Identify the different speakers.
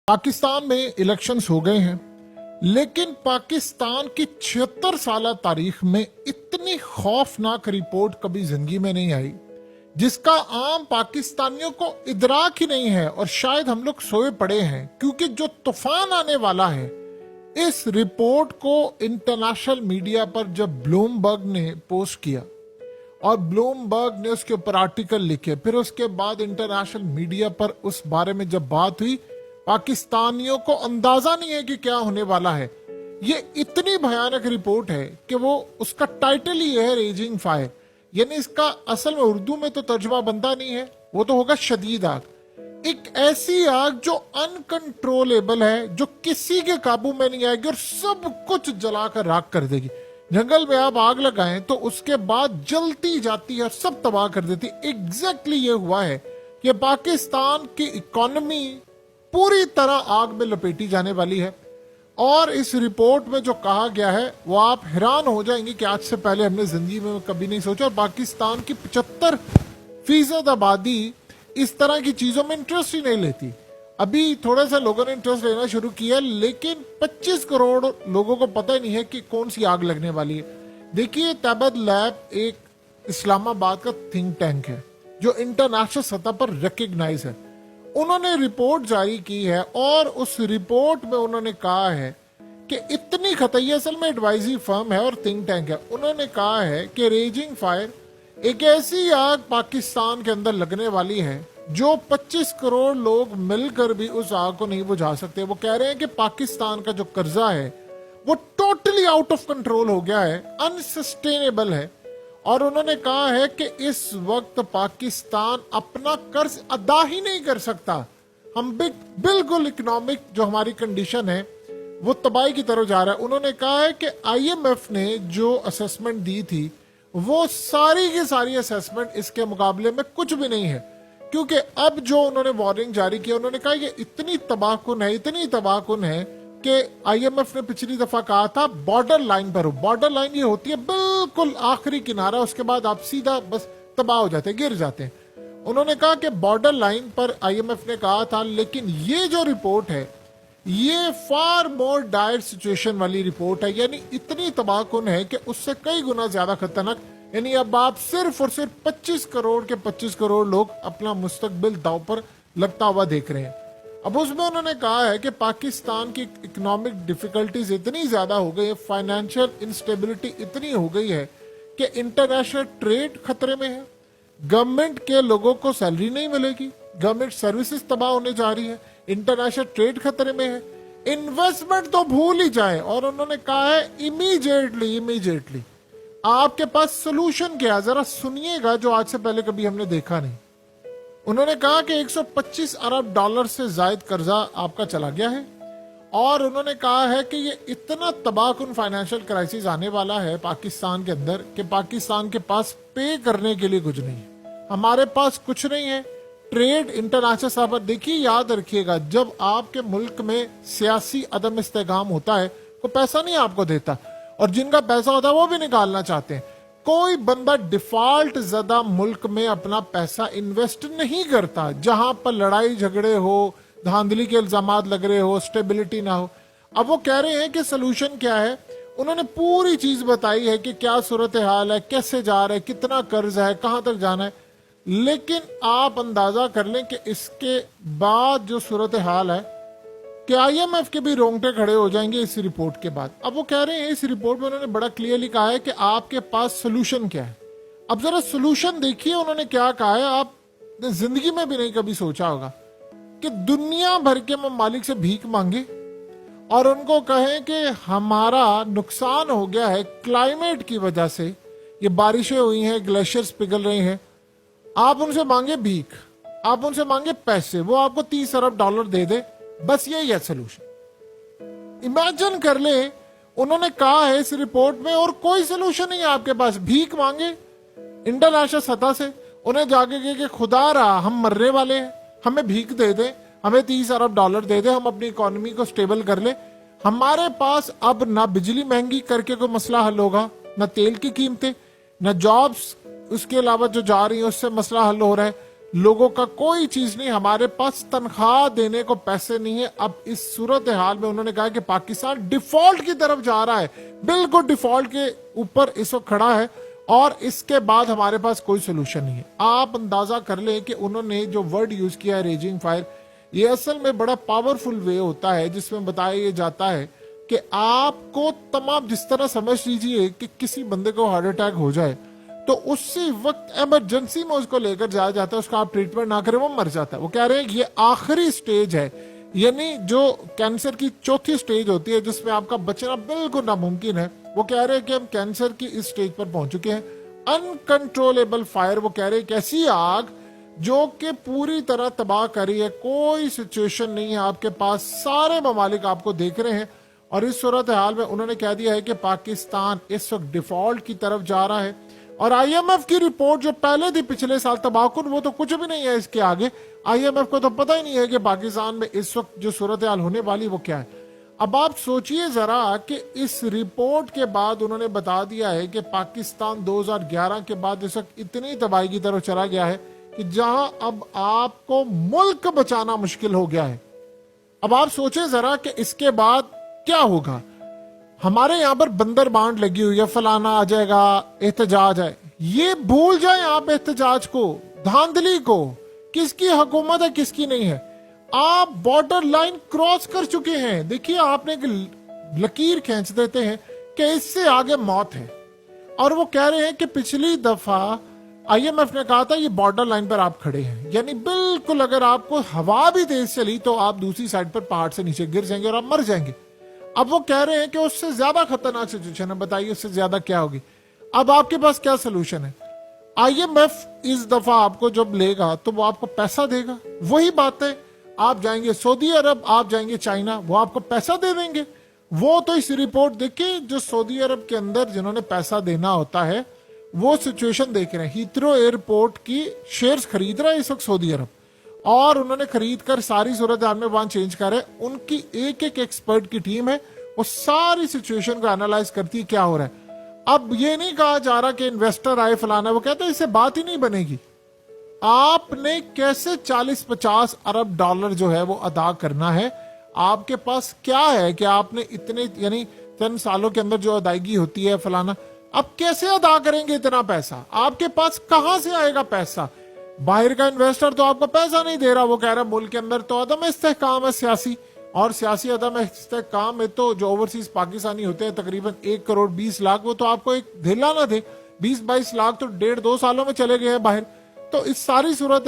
Speaker 1: पाकिस्तान में इलेक्शंस हो गए हैं, लेकिन पाकिस्तान की 76 साल तारीख में इतनी खौफनाक रिपोर्ट कभी जिंदगी में नहीं आई जिसका आम पाकिस्तानियों को इदराक ही नहीं है। और शायद हम लोग सोए पड़े हैं क्योंकि जो तूफान आने वाला है, इस रिपोर्ट को इंटरनेशनल मीडिया पर जब ब्लूमबर्ग ने पोस्ट किया और ब्लूमबर्ग ने उसके ऊपर आर्टिकल लिखे, फिर उसके बाद इंटरनेशनल मीडिया पर उस बारे में जब बात हुई, पाकिस्तानियों को अंदाजा नहीं है कि क्या होने वाला है। ये इतनी भयानक रिपोर्ट है कि वो उसका टाइटल ही है रेजिंग फायर, यानी इसका असल में उर्दू में तो तर्जुमा बनता नहीं है, वो तो होगा शदीद आग। एक ऐसी आग जो अनकंट्रोलेबल है, जो किसी के काबू में नहीं आएगी और सब कुछ जलाकर राख कर देगी। जंगल में आप आग लगाएं तो उसके बाद जलती जाती है और सब तबाह कर देती है। एग्जैक्टली ये हुआ है कि पाकिस्तान की इकोनॉमी पूरी तरह आग में लपेटी जाने वाली है। और इस रिपोर्ट में जो कहा गया है वो आप हैरान हो जाएंगे कि आज से पहले हमने जिंदगी में कभी नहीं सोचा। और पाकिस्तान की 75% आबादी इस तरह की चीजों में इंटरेस्ट ही नहीं लेती। अभी थोड़ा सा लोगों ने इंटरेस्ट लेना शुरू किया, लेकिन 25 करोड़ लोगों को पता ही नहीं है कि कौन सी आग लगने वाली है। देखिए, तैबद लैब एक इस्लामाबाद का थिंक टैंक है जो इंटरनेशनल सतह पर रिकग्नाइज है। उन्होंने रिपोर्ट जारी की है और उस रिपोर्ट में उन्होंने कहा है कि इतनी खतरनाक, असल में एडवाइजरी फर्म है और थिंक टैंक है, उन्होंने कहा है कि रेजिंग फायर एक ऐसी आग पाकिस्तान के अंदर लगने वाली है जो 25 करोड़ लोग मिलकर भी उस आग को नहीं बुझा सकते। वो कह रहे हैं कि पाकिस्तान का जो कर्जा है वो टोटली आउट ऑफ कंट्रोल हो गया है, अनसस्टेनेबल है। और उन्होंने कहा है कि इस वक्त पाकिस्तान अपना कर्ज अदा ही नहीं कर सकता। हम बिल्कुल इकोनॉमिक जो हमारी कंडीशन है वो तबाही की तरफ जा रहा है। उन्होंने कहा है कि IMF ने जो असेसमेंट दी थी वो सारी की सारी असेसमेंट इसके मुकाबले में कुछ भी नहीं है, क्योंकि अब जो उन्होंने वार्निंग जारी की, उन्होंने कहा ये इतनी तबाहकुन है कि IMF ने पिछली दफा कहा था बॉर्डर लाइन पर हो। बॉर्डर लाइन ये होती है बिल्कुल आखिरी किनारा, उसके बाद आप सीधा बस तबाह हो जाते हैं, गिर जाते हैं। उन्होंने कहा कि बॉर्डर लाइन पर IMF ने कहा था, लेकिन ये जो रिपोर्ट है ये फार मोर डायर सिचुएशन वाली रिपोर्ट है, यानी इतनी तबाहकुन है कि उससे कई गुना ज्यादा खतरनाक। यानी अब आप सिर्फ और सिर्फ 25 करोड़ के 25 करोड़ लोग अपना मुस्तकबिल दांव पर लगता हुआ देख रहे हैं। अब उसमें उन्होंने कहा है कि पाकिस्तान की इकोनॉमिक डिफिकल्टीज इतनी ज्यादा हो गई है, फाइनेंशियल इंस्टेबिलिटी इतनी हो गई है कि इंटरनेशनल ट्रेड खतरे में है, गवर्नमेंट के लोगों को सैलरी नहीं मिलेगी, गवर्नमेंट सर्विसेज तबाह होने जा रही है, इंटरनेशनल ट्रेड खतरे में है, इन्वेस्टमेंट तो भूल ही जाए। और उन्होंने कहा है इमीडिएटली आपके पास सोल्यूशन क्या है, जरा सुनिएगा जो आज से पहले कभी हमने देखा नहीं। उन्होंने कहा कि 125 अरब डॉलर से जायद कर्जा आपका चला गया है, और उन्होंने कहा है कि ये इतना तबाहकुन फाइनेंशियल क्राइसिस आने वाला है पाकिस्तान के अंदर कि पाकिस्तान के पास पे करने के लिए कुछ नहीं है, हमारे पास कुछ नहीं है। ट्रेड इंटरनेशनल सतह पर देखिए, याद रखिएगा, जब आपके मुल्क में सियासी अदम इस्तेगाम होता है वो पैसा नहीं आपको देता, और जिनका पैसा होता है वो भी निकालना चाहते हैं। कोई बंदा डिफॉल्ट ज़दा मुल्क में अपना पैसा इन्वेस्ट नहीं करता जहां पर लड़ाई झगड़े हो, धांधली के इल्जामात लग रहे हो, स्टेबिलिटी ना हो। अब वो कह रहे हैं कि सोल्यूशन क्या है। उन्होंने पूरी चीज बताई है कि क्या सूरत हाल है, कैसे जा रहा है, कितना कर्ज है, कहां तक जाना है। लेकिन आप अंदाजा कर लें कि इसके बाद जो सूरत हाल है कि IMF के भी रोंगटे खड़े हो जाएंगे इस रिपोर्ट के बाद। अब वो कह रहे हैं, इस रिपोर्ट में उन्होंने बड़ा क्लियरली कहा है कि आपके पास सोल्यूशन क्या है। अब जरा सोल्यूशन देखिए उन्होंने क्या कहा है। आपने जिंदगी में भी नहीं कभी सोचा होगा कि दुनिया भर के ममालिक से भीख मांगे और उनको कहें कि हमारा नुकसान हो गया है क्लाइमेट की वजह से, ये बारिशें हुई हैं, ग्लेशियर्स पिघल रहे हैं, आप उनसे मांगे भीख, आप उनसे मांगे पैसे, वो आपको 30 अरब डॉलर दे दे, बस यही है सोल्यूशन। इमेजिन कर ले, उन्होंने कहा है इस रिपोर्ट में और कोई सोल्यूशन नहीं है आपके पास। भीख मांगे इंटरनेशनल सतह से, उन्हें जाके कहे कि खुदा रहा हम मरने वाले हैं, हमें भीख दे दे, हमें 30 अरब डॉलर दे दे, हम अपनी इकोनॉमी को स्टेबल कर ले। हमारे पास अब ना बिजली महंगी करके कोई मसला हल होगा, ना तेल की कीमतें, ना जॉब्स उसके अलावा जो जा रही है उससे मसला हल हो रहा है, लोगों का कोई चीज नहीं, हमारे पास तनख्वाह देने को पैसे नहीं है। अब इस सूरत हाल में उन्होंने कहा कि पाकिस्तान डिफॉल्ट की तरफ जा रहा है, बिल्कुल डिफॉल्ट के ऊपर इस वक्त खड़ा है, और इसके बाद हमारे पास कोई सोल्यूशन नहीं है। आप अंदाजा कर लें कि उन्होंने जो वर्ड यूज किया है रेजिंग फायर, ये असल में बड़ा पावरफुल वे होता है जिसमें बताया जाता है कि आपको तमाम, जिस तरह समझ लीजिए कि किसी बंदे को हार्ट अटैक हो जाए तो उसी वक्त इमरजेंसी में उसको लेकर जाया जाता है, उसका आप ट्रीटमेंट ना करें वो मर जाता है। वो कह रहे हैं ये आखिरी स्टेज है, यानी जो कैंसर की चौथी स्टेज होती है जिसमें आपका बचना बिल्कुल नामुमकिन है। वो कह रहे हैं कि हम कैंसर की इस स्टेज पर पहुंच चुके हैं। अनकंट्रोलेबल फायर, वो कह रहे हैं कैसी आग जो कि पूरी तरह तबाह करी है, कोई सिचुएशन नहीं है आपके पास, सारे ममालिक आपको देख रहे हैं। और इस सूरत हाल में उन्होंने कह दिया है कि पाकिस्तान इस वक्त डिफॉल्ट की तरफ जा रहा है। और IMF की रिपोर्ट जो पहले थी पिछले साल तबाहकुन, वो तो कुछ भी नहीं है इसके आगे। IMF को तो पता ही नहीं है कि पाकिस्तान में इस वक्त जो सूरत हाल होने वाली वो क्या है। अब आप सोचिए जरा कि इस रिपोर्ट के बाद उन्होंने बता दिया है कि पाकिस्तान 2011 के बाद इस वक्त इतनी तबाही की तरफ चला गया है कि जहां अब आपको मुल्क बचाना मुश्किल हो गया है। अब आप सोचें जरा कि इसके बाद क्या होगा। हमारे यहाँ पर बंदर बांट लगी हुई है, फलाना आ जाएगा, एहतजाज है। ये भूल जाएं आप एहतजाज को, धांधली को, किसकी हुकूमत है किसकी नहीं है। आप बॉर्डर लाइन क्रॉस कर चुके हैं। देखिए आपने एक लकीर खींच देते हैं कि इससे आगे मौत है। और वो कह रहे हैं कि पिछली दफा IMF ने कहा था ये बॉर्डर लाइन पर आप खड़े हैं, यानी बिल्कुल अगर आपको हवा भी तेज चली तो आप दूसरी साइड पर पहाड़ से नीचे गिर जाएंगे और आप मर जाएंगे। अब वो कह रहे हैं कि उससे ज्यादा खतरनाक सिचुएशन है, बताइए उससे ज्यादा क्या होगी। अब आपके पास क्या सोल्यूशन है। IMF इस दफा आपको जब लेगा तो वो आपको पैसा देगा। वही बात है, आप जाएंगे सऊदी अरब, आप जाएंगे चाइना, वो आपको पैसा दे देंगे। वो तो इस रिपोर्ट देखिए, जो सऊदी अरब के अंदर जिन्होंने पैसा देना होता है वो सिचुएशन देख रहे हैं। हीथ्रो एयरपोर्ट की शेयर्स खरीद रहा है इस वक्त सऊदी अरब, और उन्होंने खरीद कर सारी सूरत हाल में वहां चेंज कर है। उनकी एक एक एक्सपर्ट की टीम है, वो सारी सिचुएशन को एनालाइज करती है क्या हो रहा है। अब ये नहीं कहा जा रहा कि इन्वेस्टर आए फलाना, वो कहते हैं इससे बात ही नहीं बनेगी। आपने कैसे 40-50 अरब डॉलर जो है वो अदा करना है। आपके पास क्या है कि आपने इतने, यानी 3 सालों के अंदर जो अदायगी होती है फलाना, अब कैसे अदा करेंगे इतना पैसा। आपके पास कहां से आएगा पैसा। बाहर का इन्वेस्टर तो आपको पैसा नहीं दे रहा, वो कह रहा है मुल्क के अंदर तो अदम इस्तेहकाम है सियासी, और सियासी अदम इस्तेहकाम में तो जो ओवरसीज पाकिस्तानी होते हैं तकरीबन 1 करोड़ 20 लाख, वो तो आपको एक ढेला ना दे। 20-22 लाख तो 1.5-2 सालों में चले गए हैं बाहर। तो इस सारी सूरत